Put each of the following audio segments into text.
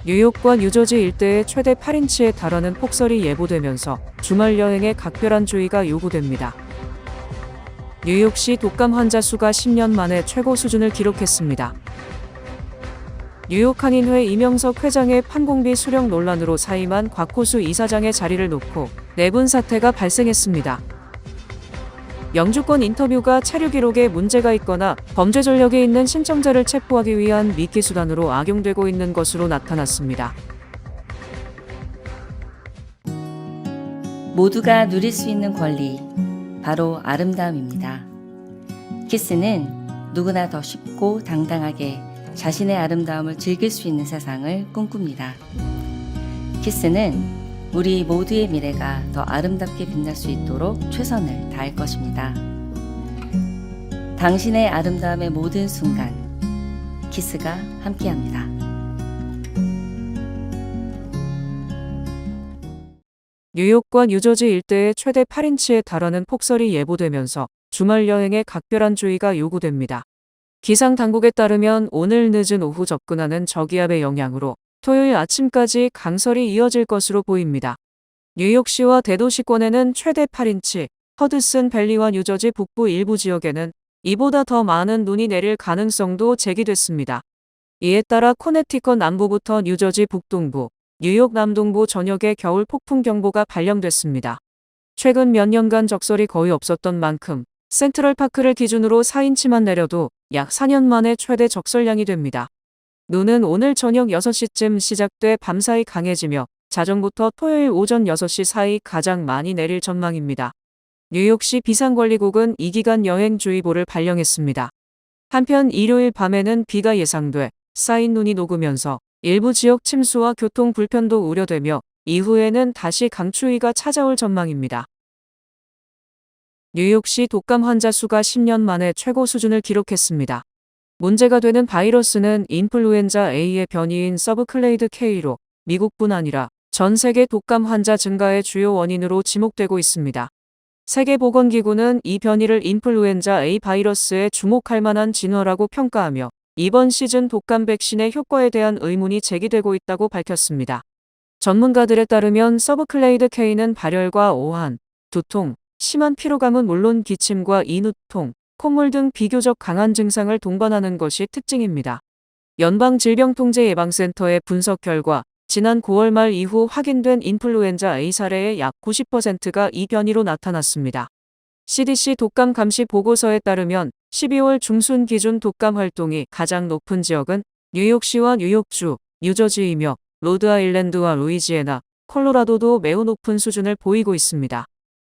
뉴욕과 뉴저지 일대에 최대 8인치에 달하는 폭설이 예보되면서 주말 여행에 각별한 주의가 요구됩니다. 뉴욕시 독감 환자 수가 10년 만에 최고 수준을 기록했습니다. 뉴욕 한인회 이명석 회장의 판공비 수령 논란으로 사임한 곽호수 이사장의 자리를 놓고 내분 사태가 발생했습니다. 영주권 인터뷰가 체류 기록에 문제가 있거나 범죄 전력이 있는 신청자를 체포하기 위한 미끼 수단으로 악용되고 있는 것으로 나타났습니다. 모두가 누릴 수 있는 권리, 바로 아름다움입니다. 키스는 누구나 더 쉽고 당당하게 자신의 아름다움을 즐길 수 있는 세상을 꿈꿉니다. 키스는 우리 모두의 미래가 더 아름답게 빛날 수 있도록 최선을 다할 것입니다. 당신의 아름다움의 모든 순간, 키스가 함께합니다. 뉴욕과 뉴저지 일대에 최대 8인치에 달하는 폭설이 예보되면서 주말 여행에 각별한 주의가 요구됩니다. 기상 당국에 따르면 오늘 늦은 오후 접근하는 저기압의 영향으로 토요일 아침까지 강설이 이어질 것으로 보입니다. 뉴욕시와 대도시권에는 최대 8인치, 허드슨 밸리와 뉴저지 북부 일부 지역에는 이보다 더 많은 눈이 내릴 가능성도 제기됐습니다. 이에 따라 코네티컷 남부부터 뉴저지 북동부, 뉴욕 남동부 전역에 겨울 폭풍 경보가 발령됐습니다. 최근 몇 년간 적설이 거의 없었던 만큼 센트럴파크를 기준으로 4인치만 내려도 약 4년 만에 최대 적설량이 됩니다. 눈은 오늘 저녁 6시쯤 시작돼 밤사이 강해지며 자정부터 토요일 오전 6시 사이 가장 많이 내릴 전망입니다. 뉴욕시 비상관리국은 이 기간 여행주의보를 발령했습니다. 한편 일요일 밤에는 비가 예상돼 쌓인 눈이 녹으면서 일부 지역 침수와 교통 불편도 우려되며 이후에는 다시 강추위가 찾아올 전망입니다. 뉴욕시 독감 환자 수가 10년 만에 최고 수준을 기록했습니다. 문제가 되는 바이러스는 인플루엔자 A의 변이인 서브클레이드 K로 미국뿐 아니라 전 세계 독감 환자 증가의 주요 원인으로 지목되고 있습니다. 세계보건기구는 이 변이를 인플루엔자 A 바이러스에 주목할 만한 진화라고 평가하며 이번 시즌 독감 백신의 효과에 대한 의문이 제기되고 있다고 밝혔습니다. 전문가들에 따르면 서브클레이드 K는 발열과 오한, 두통, 심한 피로감은 물론 기침과 인후통, 콧물 등 비교적 강한 증상을 동반하는 것이 특징입니다. 연방질병통제예방센터의 분석 결과 지난 9월 말 이후 확인된 인플루엔자 A 사례의 약 90%가 이 변이로 나타났습니다. CDC 독감 감시 보고서에 따르면 12월 중순 기준 독감 활동이 가장 높은 지역은 뉴욕시와 뉴욕주, 뉴저지이며 로드아일랜드와 루이지애나, 콜로라도도 매우 높은 수준을 보이고 있습니다.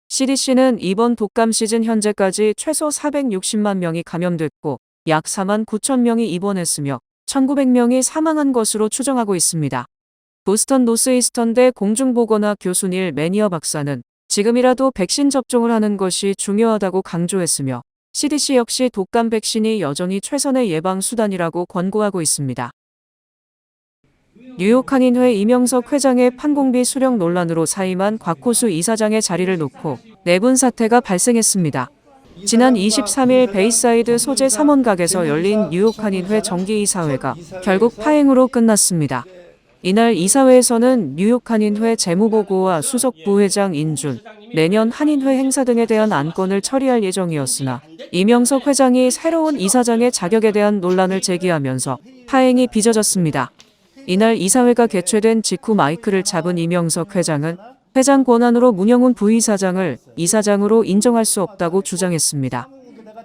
CDC는 이번 독감 시즌 현재까지 최소 460만 명이 감염됐고 약 4만 9천 명이 입원했으며 1,900명이 사망한 것으로 추정하고 있습니다. 보스턴 노스이스턴대 공중보건학 교수 닐 매니어 박사는 지금이라도 백신 접종을 하는 것이 중요하다고 강조했으며 CDC 역시 독감 백신이 여전히 최선의 예방 수단이라고 권고하고 있습니다. 뉴욕 한인회 이명석 회장의 판공비 수령 논란으로 사임한 곽호수 이사장의 자리를 놓고 내분 사태가 발생했습니다. 지난 23일 베이사이드 소재 3원각에서 열린 뉴욕 한인회 정기이사회가 결국 파행으로 끝났습니다. 이날 이사회에서는 뉴욕 한인회 재무보고와 수석 부회장 인준, 내년 한인회 행사 등에 대한 안건을 처리할 예정이었으나 이명석 회장이 새로운 이사장의 자격에 대한 논란을 제기하면서 파행이 빚어졌습니다. 이날 이사회가 개최된 직후 마이크를 잡은 이명석 회장은 회장 권한으로 문영훈 부이사장을 이사장으로 인정할 수 없다고 주장했습니다.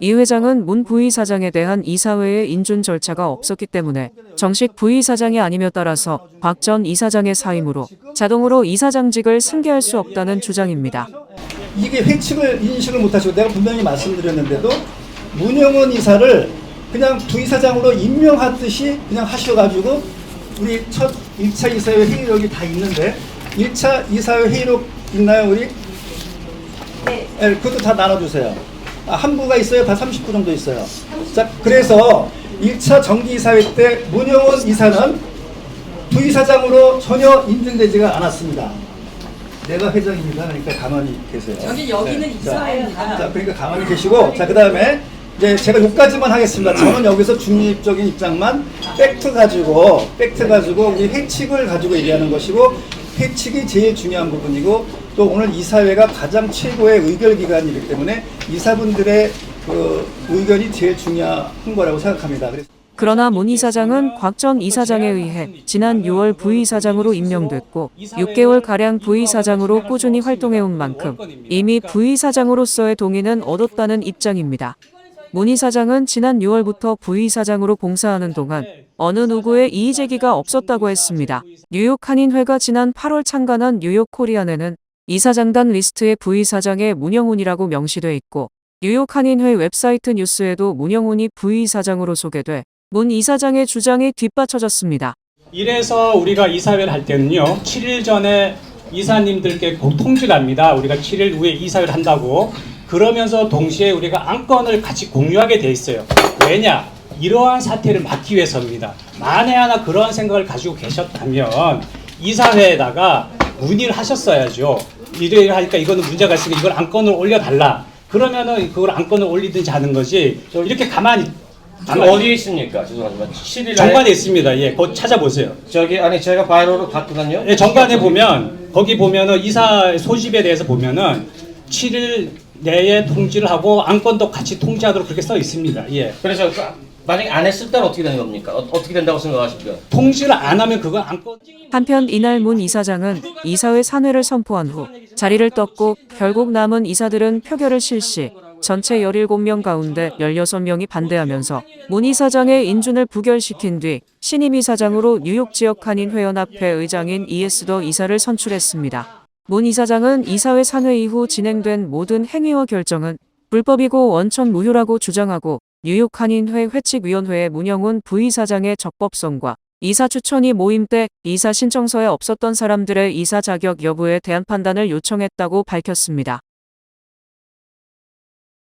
이 회장은 문 부이사장에 대한 이사회의 인준 절차가 없었기 때문에 정식 부이사장이 아니며 따라서 박 전 이사장의 사임으로 자동으로 이사장직을 승계할 수 없다는 주장입니다. 이게 회칙을 인식을 못하시고 내가 분명히 말씀드렸는데도 문영훈 이사를 그냥 부이사장으로 임명하듯이 그냥 하셔가지고 우리 첫 1차 이사회 회의록이 다 있는데 1차 이사회 회의록 있나요 우리? 네. 네, 그것도 다 나눠주세요. 한 부가 있어요? 다 30부 정도 있어요. 자, 그래서 1차 정기이사회 때 문영훈 이사는 부이사장으로 전혀 인정되지가 않았습니다. 내가 회장입니다. 그러니까 가만히 계세요. 여기는 네. 이사회입니다. 자, 그러니까 가만히 계시고 자, 그 다음에 이제 제가 여기까지만 하겠습니다. 저는 여기서 중립적인 입장만 팩트 가지고 우리 회칙을 가지고 얘기하는 것이고, 회칙이 제일 중요한 부분이고, 또 오늘 이사회가 가장 최고의 의결 기관이기 때문에 이사분들의 그 의견이 제일 중요한 거라고 생각합니다. 그러나 문 이사장은 곽 전 이사장에 의해 지난 6월 부이사장으로 임명됐고 6개월가량 부이사장으로 꾸준히 활동해온 만큼 이미 부이사장으로서의 동의는 얻었다는 입장입니다. 문 이사장은 지난 6월부터 부이사장으로 봉사하는 동안 어느 누구의 이의제기가 없었다고 했습니다. 뉴욕 한인회가 지난 8월 창간한 뉴욕 코리안에는 이사장단 리스트에 부이사장의 문영훈이라고 명시돼 있고, 뉴욕 한인회 웹사이트 뉴스에도 문영훈이 부이사장으로 소개돼 문 이사장의 주장이 뒷받쳐졌습니다. 이래서 우리가 이사회를 할 때는요, 7일 전에 이사님들께 꼭 통지를 합니다. 우리가 7일 후에 이사회를 한다고. 그러면서 동시에 우리가 안건을 같이 공유하게 돼 있어요. 왜냐? 이러한 사태를 막기 위해서입니다. 만에 하나 그러한 생각을 가지고 계셨다면 이사회에다가 문의를 하셨어야죠. 이래야 하니까 이거는 문제가 있으니까 이걸 안건을 올려달라. 그러면은 그걸 안건을 올리든지 하는 거지. 이렇게 가만히 어디에 있습니까? 죄송하지만 7일 정관에 있습니다. 예, 곧 찾아보세요. 저기 아니 제가 바이로로 봤거든요. 예, 정관에 보면 거기 보면은 이사 소집에 대해서 보면은 7일 내에 통지를 하고 안건도 같이 통지하도록 그렇게 써 있습니다. 예. 그래서 만약에 안 했을 때는 어떻게 되는 겁니까? 어떻게 된다고 생각하십니까? 통지를 안 하면 그건 안건. 한편 이날 문 이사장은 이사회 산회를 선포한 후 자리를 떴고, 결국 남은 이사들은 표결을 실시, 전체 17명 가운데 16명이 반대하면서 문 이사장의 인준을 부결시킨 뒤 신임 이사장으로 뉴욕 지역 한인회연합회 의장인 이에스더 이사를 선출했습니다. 문 이사장은 이사회 산회 이후 진행된 모든 행위와 결정은 불법이고 원천 무효라고 주장하고, 뉴욕 한인회 회칙위원회의 문영훈 부이사장의 적법성과 이사 추천위 모임 때 이사 신청서에 없었던 사람들의 이사 자격 여부에 대한 판단을 요청했다고 밝혔습니다.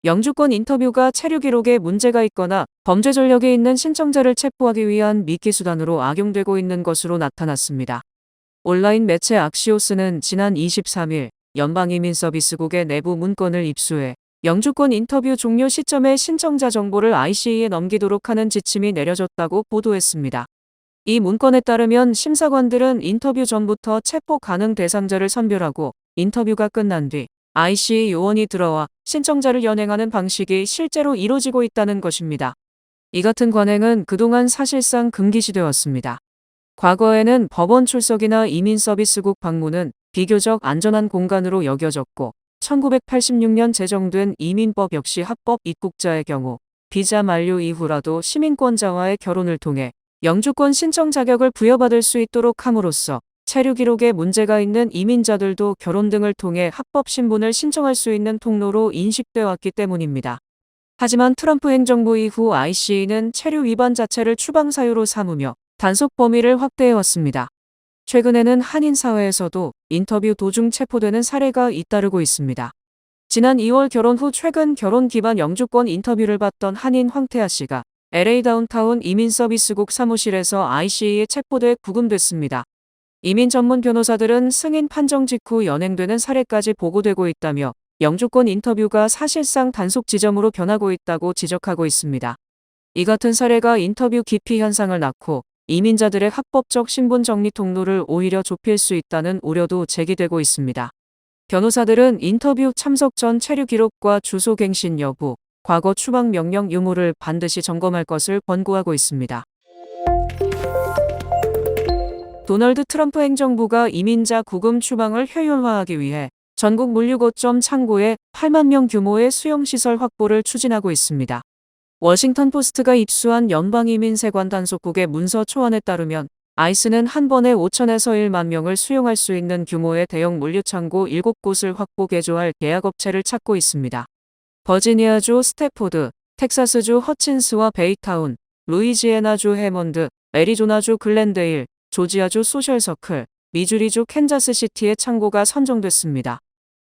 영주권 인터뷰가 체류 기록에 문제가 있거나 범죄 전력이 있는 신청자를 체포하기 위한 미끼 수단으로 악용되고 있는 것으로 나타났습니다. 온라인 매체 악시오스는 지난 23일 연방이민서비스국의 내부 문건을 입수해 영주권 인터뷰 종료 시점에 신청자 정보를 ICE에 넘기도록 하는 지침이 내려졌다고 보도했습니다. 이 문건에 따르면 심사관들은 인터뷰 전부터 체포 가능 대상자를 선별하고, 인터뷰가 끝난 뒤 ICE 요원이 들어와 신청자를 연행하는 방식이 실제로 이루어지고 있다는 것입니다. 이 같은 관행은 그동안 사실상 금기시되었습니다. 과거에는 법원 출석이나 이민서비스국 방문은 비교적 안전한 공간으로 여겨졌고, 1986년 제정된 이민법 역시 합법 입국자의 경우 비자 만료 이후라도 시민권자와의 결혼을 통해 영주권 신청 자격을 부여받을 수 있도록 함으로써 체류 기록에 문제가 있는 이민자들도 결혼 등을 통해 합법 신분을 신청할 수 있는 통로로 인식되어 왔기 때문입니다. 하지만 트럼프 행정부 이후 ICE는 체류 위반 자체를 추방 사유로 삼으며 단속 범위를 확대해왔습니다. 최근에는 한인 사회에서도 인터뷰 도중 체포되는 사례가 잇따르고 있습니다. 지난 2월 결혼 후 최근 결혼 기반 영주권 인터뷰를 받던 한인 황태아 씨가 LA 다운타운 이민서비스국 사무실에서 ICE에 체포돼 구금됐습니다. 이민 전문 변호사들은 승인 판정 직후 연행되는 사례까지 보고되고 있다며 영주권 인터뷰가 사실상 단속 지점으로 변하고 있다고 지적하고 있습니다. 이 같은 사례가 인터뷰 기피 현상을 낳고 이민자들의 합법적 신분 정리 통로를 오히려 좁힐 수 있다는 우려도 제기되고 있습니다. 변호사들은 인터뷰 참석 전 체류 기록과 주소 갱신 여부, 과거 추방 명령 유무를 반드시 점검할 것을 권고하고 있습니다. 도널드 트럼프 행정부가 이민자 구금 추방을 효율화하기 위해 전국 물류거점 창고에 8만 명 규모의 수용시설 확보를 추진하고 있습니다. 워싱턴 포스트가 입수한 연방이민세관 단속국의 문서 초안에 따르면 아이스는 한 번에 5천에서 1만 명을 수용할 수 있는 규모의 대형 물류창고 7곳을 확보 개조할 계약업체를 찾고 있습니다. 버지니아주 스태포드, 텍사스주 허친스와 베이타운, 루이지애나주 해먼드, 애리조나주 글렌데일, 조지아주 소셜서클, 미주리주 캔자스시티의 창고가 선정됐습니다.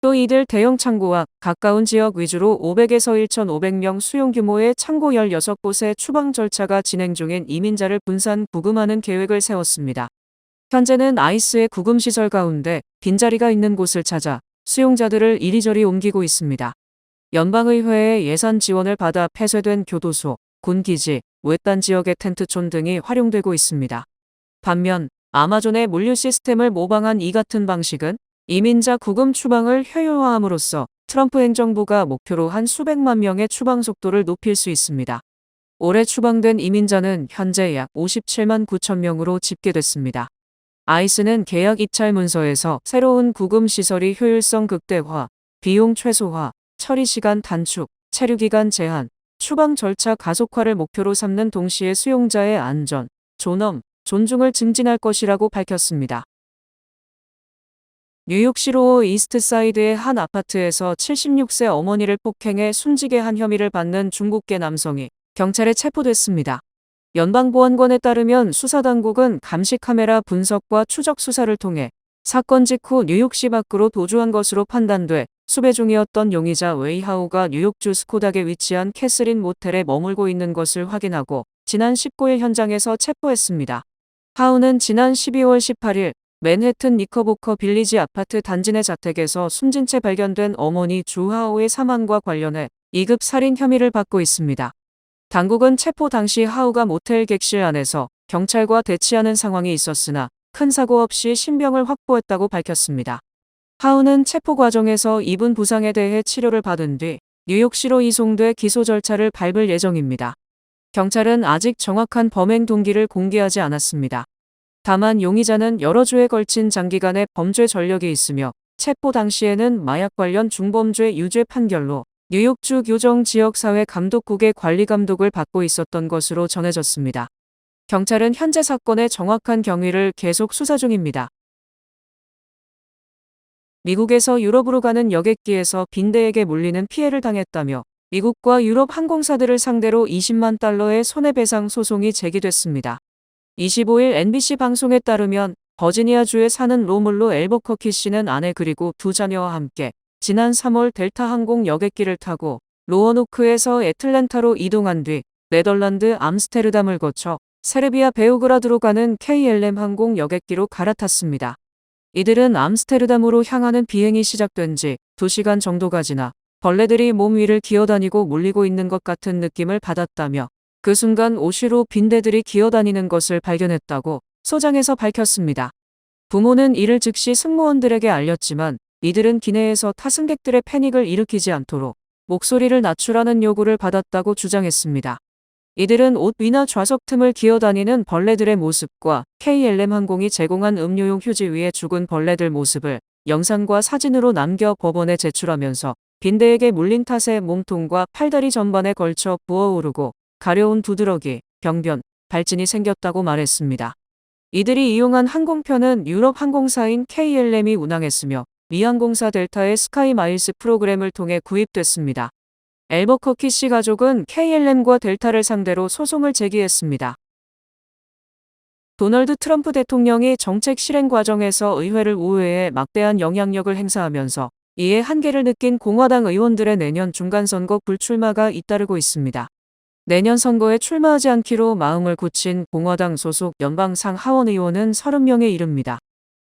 또 이들 대형 창고와 가까운 지역 위주로 500에서 1,500명 수용 규모의 창고 16곳의 추방 절차가 진행 중인 이민자를 분산 구금하는 계획을 세웠습니다. 현재는 아이스의 구금시설 가운데 빈자리가 있는 곳을 찾아 수용자들을 이리저리 옮기고 있습니다. 연방의회의 예산 지원을 받아 폐쇄된 교도소, 군기지, 외딴 지역의 텐트촌 등이 활용되고 있습니다. 반면 아마존의 물류 시스템을 모방한 이 같은 방식은 이민자 구금 추방을 효율화함으로써 트럼프 행정부가 목표로 한 수백만 명의 추방 속도를 높일 수 있습니다. 올해 추방된 이민자는 현재 약 57만 9천 명으로 집계됐습니다. 아이스는 계약 입찰 문서에서 새로운 구금 시설이 효율성 극대화, 비용 최소화, 처리 시간 단축, 체류 기간 제한, 추방 절차 가속화를 목표로 삼는 동시에 수용자의 안전, 존엄, 존중을 증진할 것이라고 밝혔습니다. 뉴욕시로 이스트사이드의 한 아파트에서 76세 어머니를 폭행해 숨지게 한 혐의를 받는 중국계 남성이 경찰에 체포됐습니다. 연방보안관에 따르면 수사당국은 감시카메라 분석과 추적 수사를 통해 사건 직후 뉴욕시 밖으로 도주한 것으로 판단돼 수배 중이었던 용의자 웨이하우가 뉴욕주 스코닥에 위치한 캐스린 모텔에 머물고 있는 것을 확인하고 지난 19일 현장에서 체포했습니다. 하우는 지난 12월 18일 맨해튼 니커보커 빌리지 아파트 단지 내 자택에서 숨진 채 발견된 어머니 주하우의 사망과 관련해 2급 살인 혐의를 받고 있습니다. 당국은 체포 당시 하우가 모텔 객실 안에서 경찰과 대치하는 상황이 있었으나 큰 사고 없이 신병을 확보했다고 밝혔습니다. 하우는 체포 과정에서 입은 부상에 대해 치료를 받은 뒤 뉴욕시로 이송돼 기소 절차를 밟을 예정입니다. 경찰은 아직 정확한 범행 동기를 공개하지 않았습니다. 다만 용의자는 여러 주에 걸친 장기간의 범죄 전력이 있으며 체포 당시에는 마약 관련 중범죄 유죄 판결로 뉴욕주 교정지역사회감독국의 관리감독을 받고 있었던 것으로 전해졌습니다. 경찰은 현재 사건의 정확한 경위를 계속 수사 중입니다. 미국에서 유럽으로 가는 여객기에서 빈대에게 물리는 피해를 당했다며 미국과 유럽 항공사들을 상대로 20만 달러의 손해배상 소송이 제기됐습니다. 25일 NBC 방송에 따르면 버지니아주에 사는 로물로 엘버커키 씨는 아내 그리고 두 자녀와 함께 지난 3월 델타 항공 여객기를 타고 로어노크에서 애틀랜타로 이동한 뒤 네덜란드 암스테르담을 거쳐 세르비아 베오그라드로 가는 KLM 항공 여객기로 갈아탔습니다. 이들은 암스테르담으로 향하는 비행이 시작된 지 2시간 정도가 지나 벌레들이 몸 위를 기어다니고 물리고 있는 것 같은 느낌을 받았다며 그 순간 오쉬로 빈대들이 기어다니는 것을 발견했다고 소장에서 밝혔습니다. 부모는 이를 즉시 승무원들에게 알렸지만 이들은 기내에서 탑승객들의 패닉을 일으키지 않도록 목소리를 낮추라는 요구를 받았다고 주장했습니다. 이들은 옷 위나 좌석 틈을 기어다니는 벌레들의 모습과 KLM 항공이 제공한 음료용 휴지 위에 죽은 벌레들 모습을 영상과 사진으로 남겨 법원에 제출하면서 빈대에게 물린 탓에 몸통과 팔다리 전반에 걸쳐 부어오르고 가려운 두드러기, 병변, 발진이 생겼다고 말했습니다. 이들이 이용한 항공편은 유럽 항공사인 KLM이 운항했으며 미 항공사 델타의 스카이 마일스 프로그램을 통해 구입됐습니다. 엘버커키 씨 가족은 KLM과 델타를 상대로 소송을 제기했습니다. 도널드 트럼프 대통령이 정책 실행 과정에서 의회를 우회해 막대한 영향력을 행사하면서 이에 한계를 느낀 공화당 의원들의 내년 중간선거 불출마가 잇따르고 있습니다. 내년 선거에 출마하지 않기로 마음을 굳힌 공화당 소속 연방 상하원 의원은 30명에 이릅니다.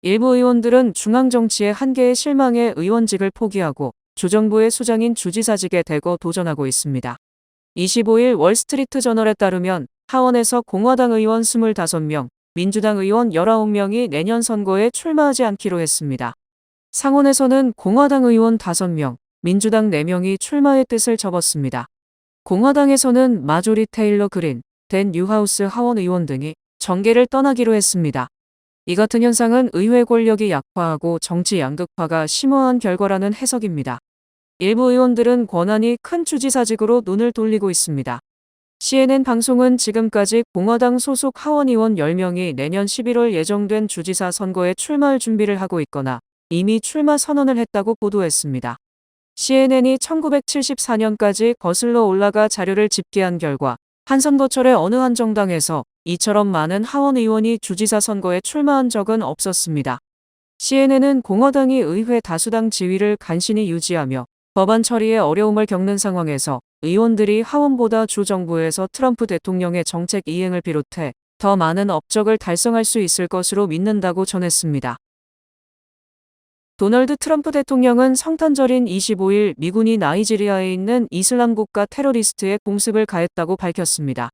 일부 의원들은 중앙정치의 한계에 실망해 의원직을 포기하고 주정부의 수장인 주지사직에 대거 도전하고 있습니다. 25일 월스트리트 저널에 따르면 하원에서 공화당 의원 25명, 민주당 의원 19명이 내년 선거에 출마하지 않기로 했습니다. 상원에서는 공화당 의원 5명, 민주당 4명이 출마의 뜻을 접었습니다. 공화당에서는 마조리 테일러 그린, 댄 뉴하우스 하원 의원 등이 정계를 떠나기로 했습니다. 이 같은 현상은 의회 권력이 약화하고 정치 양극화가 심화한 결과라는 해석입니다. 일부 의원들은 권한이 큰 주지사직으로 눈을 돌리고 있습니다. CNN 방송은 지금까지 공화당 소속 하원 의원 10명이 내년 11월 예정된 주지사 선거에 출마할 준비를 하고 있거나 이미 출마 선언을 했다고 보도했습니다. CNN이 1974년까지 거슬러 올라가 자료를 집계한 결과 한 선거철에 어느 한 정당에서 이처럼 많은 하원 의원이 주지사 선거에 출마한 적은 없었습니다. CNN은 공화당이 의회 다수당 지위를 간신히 유지하며 법안 처리에 어려움을 겪는 상황에서 의원들이 하원보다 주 정부에서 트럼프 대통령의 정책 이행을 비롯해 더 많은 업적을 달성할 수 있을 것으로 믿는다고 전했습니다. 도널드 트럼프 대통령은 성탄절인 25일 미군이 나이지리아에 있는 이슬람 국가 테러리스트에 공습을 가했다고 밝혔습니다.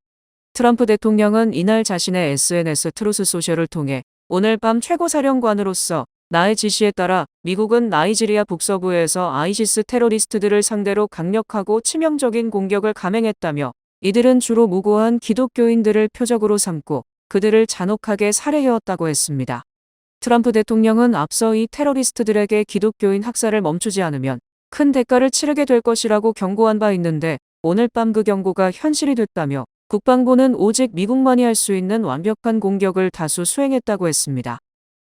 트럼프 대통령은 이날 자신의 SNS 트루스 소셜을 통해 오늘 밤 최고사령관으로서 나의 지시에 따라 미국은 나이지리아 북서부에서 아이시스 테러리스트들을 상대로 강력하고 치명적인 공격을 감행했다며 이들은 주로 무고한 기독교인들을 표적으로 삼고 그들을 잔혹하게 살해해왔다고 했습니다. 트럼프 대통령은 앞서 이 테러리스트들에게 기독교인 학살을 멈추지 않으면 큰 대가를 치르게 될 것이라고 경고한 바 있는데 오늘 밤 그 경고가 현실이 됐다며 국방부는 오직 미국만이 할 수 있는 완벽한 공격을 다수 수행했다고 했습니다.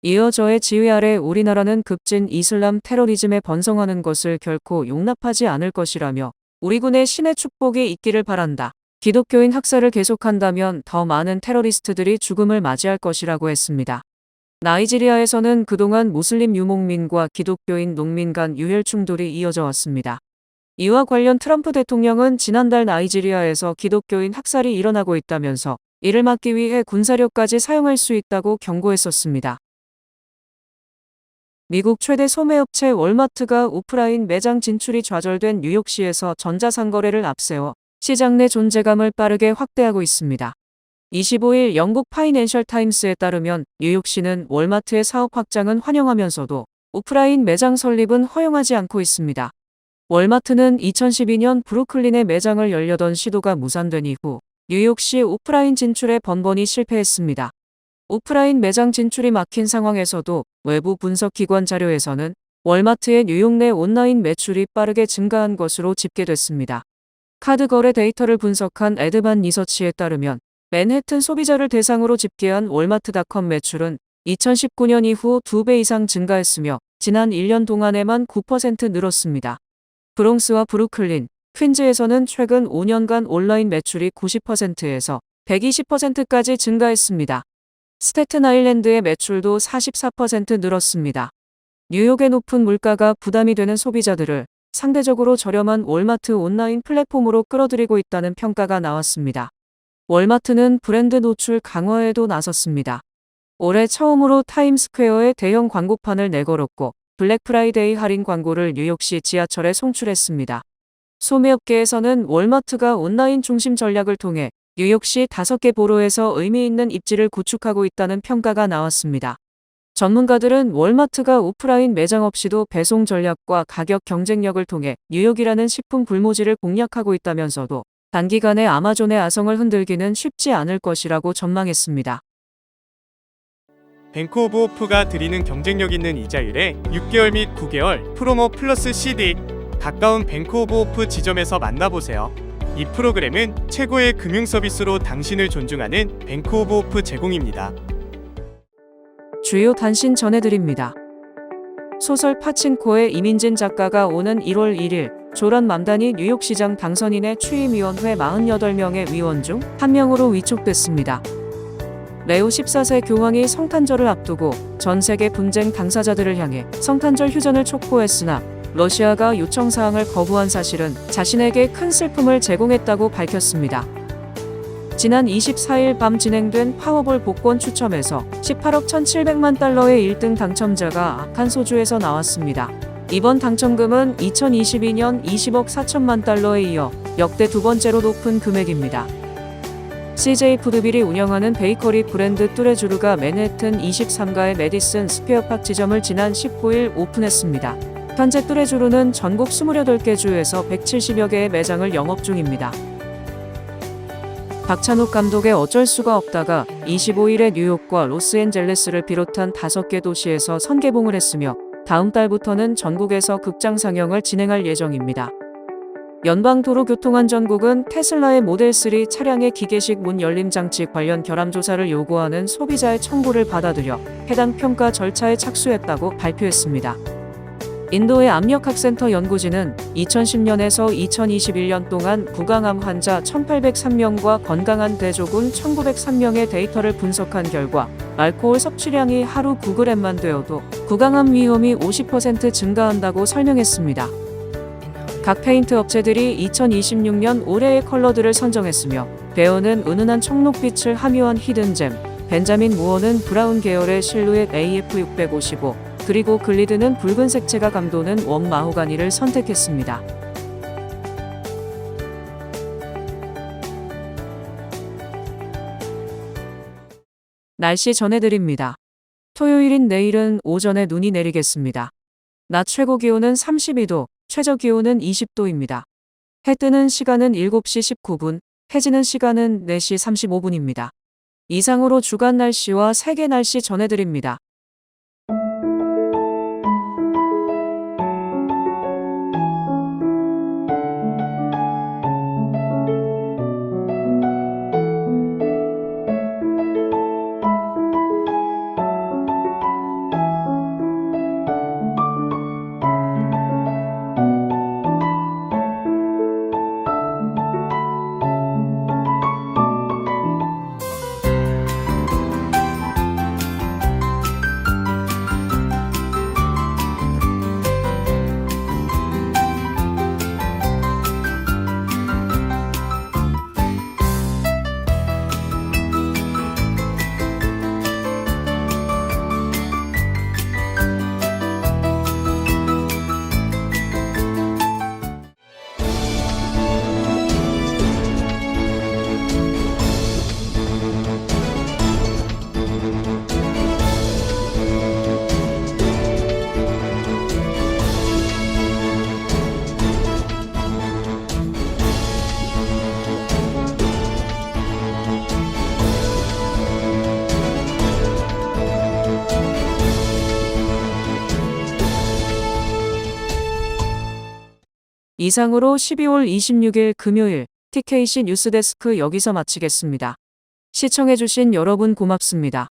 이어 저의 지휘 아래 우리나라는 급진 이슬람 테러리즘에 번성하는 것을 결코 용납하지 않을 것이라며 우리 군의 신의 축복이 있기를 바란다. 기독교인 학살을 계속한다면 더 많은 테러리스트들이 죽음을 맞이할 것이라고 했습니다. 나이지리아에서는 그동안 무슬림 유목민과 기독교인 농민 간 유혈 충돌이 이어져 왔습니다. 이와 관련 트럼프 대통령은 지난달 나이지리아에서 기독교인 학살이 일어나고 있다면서 이를 막기 위해 군사력까지 사용할 수 있다고 경고했었습니다. 미국 최대 소매업체 월마트가 오프라인 매장 진출이 좌절된 뉴욕시에서 전자상거래를 앞세워 시장 내 존재감을 빠르게 확대하고 있습니다. 25일 영국 파이낸셜 타임스에 따르면 뉴욕시는 월마트의 사업 확장은 환영하면서도 오프라인 매장 설립은 허용하지 않고 있습니다. 월마트는 2012년 브루클린에 매장을 열려던 시도가 무산된 이후 뉴욕시 오프라인 진출에 번번이 실패했습니다. 오프라인 매장 진출이 막힌 상황에서도 외부 분석기관 자료에서는 월마트의 뉴욕 내 온라인 매출이 빠르게 증가한 것으로 집계됐습니다. 카드 거래 데이터를 분석한 에드반 리서치에 따르면 맨해튼 소비자를 대상으로 집계한 월마트닷컴 매출은 2019년 이후 2배 이상 증가했으며 지난 1년 동안에만 9% 늘었습니다. 브롱스와 브루클린, 퀸즈에서는 최근 5년간 온라인 매출이 90%에서 120%까지 증가했습니다. 스태튼 아일랜드의 매출도 44% 늘었습니다. 뉴욕의 높은 물가가 부담이 되는 소비자들을 상대적으로 저렴한 월마트 온라인 플랫폼으로 끌어들이고 있다는 평가가 나왔습니다. 월마트는 브랜드 노출 강화에도 나섰습니다. 올해 처음으로 타임스퀘어에 대형 광고판을 내걸었고 블랙 프라이데이 할인 광고를 뉴욕시 지하철에 송출했습니다. 소매업계에서는 월마트가 온라인 중심 전략을 통해 뉴욕시 5개 보로에서 의미 있는 입지를 구축하고 있다는 평가가 나왔습니다. 전문가들은 월마트가 오프라인 매장 없이도 배송 전략과 가격 경쟁력을 통해 뉴욕이라는 식품 불모지를 공략하고 있다면서도 단기간에 아마존의 아성을 흔들기는 쉽지 않을 것이라고 전망했습니다. 뱅크 오브 호프가 드리는 경쟁력 있는 이자율에 6개월 및 9개월 프로모 플러스 CD 가까운 뱅크 오브 호프 지점에서 만나보세요. 이 프로그램은 최고의 금융 서비스로 당신을 존중하는 뱅크 오브 호프 제공입니다. 주요 단신 전해드립니다. 소설 파친코의 이민진 작가가 오는 1월 1일 조란 맘단이 뉴욕시장 당선인의 취임위원회 48명의 위원 중 1명으로 위촉됐습니다. 레오 14세 교황이 성탄절을 앞두고 전 세계 분쟁 당사자들을 향해 성탄절 휴전을 촉구했으나 러시아가 요청사항을 거부한 사실은 자신에게 큰 슬픔을 제공했다고 밝혔습니다. 지난 24일 밤 진행된 파워볼 복권 추첨에서 18억 1,700만 달러의 1등 당첨자가 아칸소주에서 나왔습니다. 이번 당첨금은 2022년 20억 4천만 달러에 이어 역대 두 번째로 높은 금액입니다. CJ 푸드빌이 운영하는 베이커리 브랜드 뚜레쥬르가 맨해튼 23가의 메디슨 스퀘어팍 지점을 지난 19일 오픈했습니다. 현재 뚜레쥬르는 전국 28개 주에서 170여 개의 매장을 영업 중입니다. 박찬욱 감독의 어쩔 수가 없다가 25일에 뉴욕과 로스앤젤레스를 비롯한 5개 도시에서 선개봉을 했으며 다음 달부터는 전국에서 극장 상영을 진행할 예정입니다. 연방도로교통안전국은 테슬라의 모델3 차량의 기계식 문 열림 장치 관련 결함 조사를 요구하는 소비자의 청구를 받아들여 해당 평가 절차에 착수했다고 발표했습니다. 인도의 압력학센터 연구진은 2010년에서 2021년 동안 구강암 환자 1,803명과 건강한 대조군 1,903명의 데이터를 분석한 결과 알코올 섭취량이 하루 9g만 되어도 구강암 위험이 50% 증가한다고 설명했습니다. 각 페인트 업체들이 2026년 올해의 컬러들을 선정했으며 베어는 은은한 청록빛을 함유한 히든잼, 벤자민 무어는 브라운 계열의 실루엣 AF655, 그리고 글리드는 붉은 색채가 감도는 원 마호가니를 선택했습니다. 날씨 전해드립니다. 토요일인 내일은 오전에 눈이 내리겠습니다. 낮 최고 기온은 32도, 최저 기온은 20도입니다. 해 뜨는 시간은 7시 19분, 해 지는 시간은 4시 35분입니다. 이상으로 주간 날씨와 세계 날씨 전해드립니다. 이상으로 12월 26일 금요일 TKC 뉴스데스크 여기서 마치겠습니다. 시청해주신 여러분 고맙습니다.